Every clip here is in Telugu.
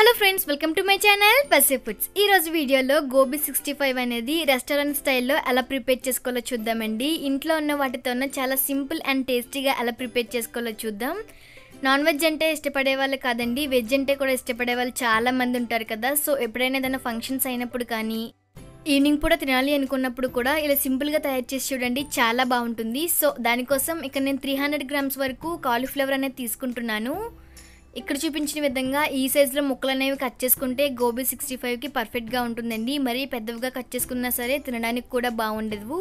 Hello friends, welcome to my channel పసి ఫుడ్స్. ఈ రోజు వీడియోలో గోబీ 65 అనేది రెస్టారెంట్ స్టైల్లో ఎలా ప్రిపేర్ చేసుకోవాలో చూద్దామండి. ఇంట్లో ఉన్న వాటితోనే చాలా సింపుల్ అండ్ టేస్టీగా ఎలా ప్రిపేర్ చేసుకోవాలో చూద్దాం. నాన్ వెజ్ అంటే ఇష్టపడే వాళ్ళు కాదండి, వెజ్ అంటే కూడా ఇష్టపడే వాళ్ళు చాలా మంది ఉంటారు కదా. సో ఎప్పుడైనా ఏదైనా ఫంక్షన్స్ అయినప్పుడు కానీ ఈవినింగ్ పూట తినాలి అనుకున్నప్పుడు కూడా ఇలా సింపుల్గా తయారు చేసి చూడండి, చాలా బాగుంటుంది. సో దానికోసం ఇక్కడ నేను 300 గ్రామ్స్ వరకు కాలీఫ్లవర్ అనేది తీసుకుంటున్నాను. ఇక్కడ చూపించిన విధంగా ఈ సైజులో ముక్కలు అనేవి కట్ చేసుకుంటే గోబీ 65కి పర్ఫెక్ట్గా ఉంటుందండి. మరీ పెద్దవిగా కట్ చేసుకున్నా సరే తినడానికి కూడా బాగుండదు.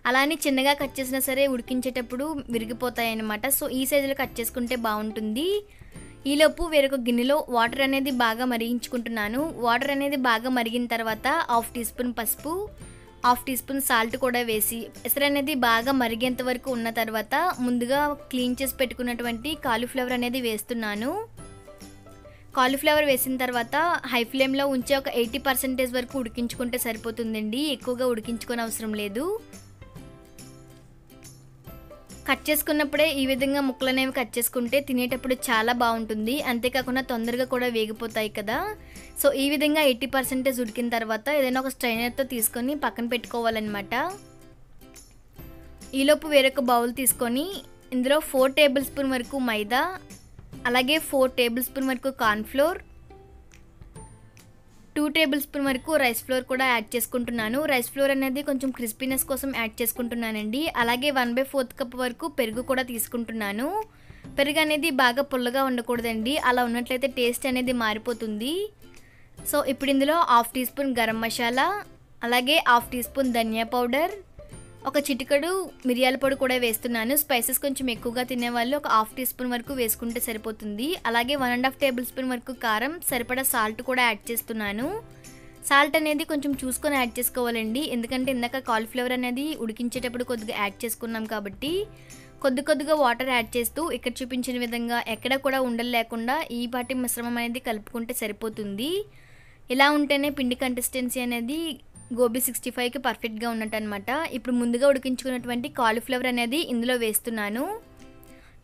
అలానే చిన్నగా కట్ చేసినా సరే ఉడికించేటప్పుడు విరిగిపోతాయి అన్నమాట. సో ఈ సైజులో కట్ చేసుకుంటే బాగుంటుంది. ఈలోపు వేరొక గిన్నెలో వాటర్ అనేది బాగా మరిగించుకుంటున్నాను. వాటర్ అనేది బాగా మరిగిన తర్వాత 1/2 టీ స్పూన్ పసుపు, 1/2 టీ స్పూన్ సాల్ట్ కూడా వేసి ఎసరు అనేది బాగా మరిగేంత వరకు ఉన్న తర్వాత ముందుగా క్లీన్ చేసి పెట్టుకున్నటువంటి కాలీఫ్లవర్ అనేది వేస్తున్నాను. కాలీఫ్లవర్ వేసిన తర్వాత హై ఫ్లేమ్లో ఉంచి ఒక 80% వరకు ఉడికించుకుంటే సరిపోతుందండి. ఎక్కువగా ఉడికించుకోని అవసరం లేదు. కట్ చేసుకున్నప్పుడే ఈ విధంగా ముక్కలు అనేవి కట్ చేసుకుంటే తినేటప్పుడు చాలా బాగుంటుంది. అంతేకాకుండా తొందరగా కూడా వేగిపోతాయి కదా. సో ఈ విధంగా 80% ఉడికిన తర్వాత ఏదైనా ఒక స్ట్రైనర్తో తీసుకొని పక్కన పెట్టుకోవాలన్నమాట. ఈలోపు వేరొక బౌల్ తీసుకొని ఇందులో 4 టేబుల్ స్పూన్ వరకు మైదా, అలాగే 4 టేబుల్ స్పూన్ వరకు కార్న్ఫ్లోర్, 2 టేబుల్ స్పూన్ వరకు రైస్ ఫ్లోర్ కూడా యాడ్ చేసుకుంటున్నాను. రైస్ ఫ్లోర్ అనేది కొంచెం క్రిస్పీనెస్ కోసం యాడ్ చేసుకుంటున్నానండి. అలాగే 1/4 కప్ వరకు పెరుగు కూడా తీసుకుంటున్నాను. పెరుగు అనేది బాగా పుల్లగా ఉండకూడదండి, అలా ఉన్నట్లయితే టేస్ట్ అనేది మారిపోతుంది. సో ఇప్పుడు ఇందులో 1/2 టీ స్పూన్ గరం మసాలా, అలాగే 1/2 టీ స్పూన్ ధనియా పౌడర్, ఒక చిటికెడు మిరియాల పొడి కూడా వేస్తున్నాను. స్పైసెస్ కొంచెం ఎక్కువగా తినేవాళ్ళు ఒక 1/2 టీ స్పూన్ వరకు వేసుకుంటే సరిపోతుంది. అలాగే 1.5 టేబుల్ స్పూన్ వరకు కారం, సరిపడా సాల్ట్ కూడా యాడ్ చేస్తున్నాను. సాల్ట్ అనేది కొంచెం చూసుకొని యాడ్ చేసుకోవాలండి, ఎందుకంటే ఇందాక కాలీఫ్లవర్ అనేది ఉడికించేటప్పుడు కొద్దిగా యాడ్ చేసుకున్నాం కాబట్టి కొద్దిగా వాటర్ యాడ్ చేస్తూ ఇక్కడ చూపించిన విధంగా ఎక్కడ కూడా ఉండలు లేకుండా ఈ పాటి మిశ్రమం అనేది కలుపుకుంటే సరిపోతుంది. ఇలా ఉంటేనే పిండి కన్సిస్టెన్సీ అనేది గోబీ 65కి పర్ఫెక్ట్గా ఉన్నట్టు అనమాట. ఇప్పుడు ముందుగా ఉడికించుకున్నటువంటి కాలీఫ్లవర్ అనేది ఇందులో వేస్తున్నాను.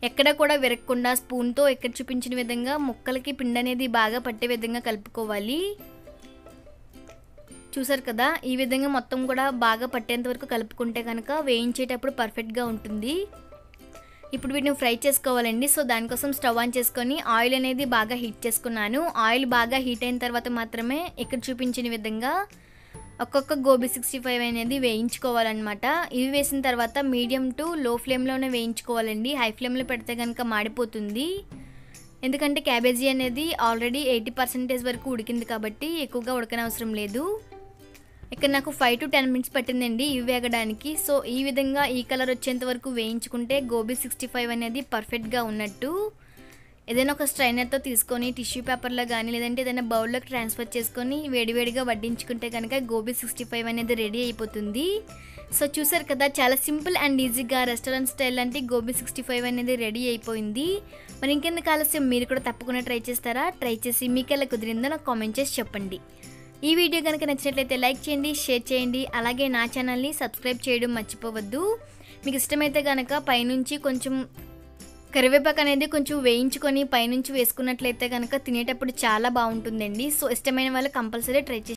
ఎక్కడ కూడా విరగకుండా స్పూన్తో ఇక్కడ చూపించిన విధంగా ముక్కలకి పిండి అనేది బాగా పట్టే విధంగా కలుపుకోవాలి. చూసారు కదా, ఈ విధంగా మొత్తం కూడా బాగా పట్టేంత వరకు కలుపుకుంటే కనుక వేయించేటప్పుడు పర్ఫెక్ట్గా ఉంటుంది. ఇప్పుడు వీటిని ఫ్రై చేసుకోవాలండి. సో దానికోసం స్టవ్ ఆన్ చేసుకొని ఆయిల్ అనేది బాగా హీట్ చేసుకున్నాను. ఆయిల్ బాగా హీట్ అయిన తర్వాత మాత్రమే ఇక్కడ చూపించిన విధంగా ఒక్కొక్క గోబీ 65 అనేది వేయించుకోవాలన్నమాట. ఇవి వేసిన తర్వాత మీడియం టు లో ఫ్లేమ్లోనే వేయించుకోవాలండి. హై ఫ్లేమ్లో పెడితే కనుక మాడిపోతుంది. ఎందుకంటే క్యాబేజీ అనేది ఆల్రెడీ 80% వరకు ఉడికింది కాబట్టి ఎక్కువగా ఉడకనవసరం లేదు. ఇక్కడ నాకు 5 to 10 మినిట్స్ పట్టిందండి ఇవి వేగడానికి. సో ఈ విధంగా ఈ కలర్ వచ్చేంత వరకు వేయించుకుంటే గోబీ 65 అనేది పర్ఫెక్ట్గా ఉన్నట్టు. ఏదైనా ఒక స్ట్రైనర్తో తీసుకొని టిష్యూ పేపర్లో కానీ లేదంటే ఏదైనా బౌల్లోకి ట్రాన్స్ఫర్ చేసుకొని వేడివేడిగా వడ్డించుకుంటే కనుక గోబీ 65 అనేది రెడీ అయిపోతుంది. సో చూసారు కదా, చాలా సింపుల్ అండ్ ఈజీగా రెస్టారెంట్ స్టైల్ అంటే గోబీ 65 అనేది రెడీ అయిపోయింది. మరి ఇంకెందుకు ఆలస్యం, మీరు కూడా తప్పకుండా ట్రై చేస్తారా? ట్రై చేసి మీకు ఎలా కుదిరిందో నాకు కామెంట్ చేసి చెప్పండి. ఈ వీడియో కనుక నచ్చినట్లయితే లైక్ చేయండి, షేర్ చేయండి, అలాగే నా ఛానల్ని సబ్స్క్రైబ్ చేయడం మర్చిపోవద్దు. మీకు ఇష్టమైతే కనుక పైనుంచి కొంచెం కరివేపాకు అనేది కొంచెం వేయించుకొని పైనుంచి వేసుకున్నట్లయితే కనుక తినేటప్పుడు చాలా బాగుంటుందండి. సో ఇష్టమైన వాళ్ళు కంపల్సరీ ట్రై చేసి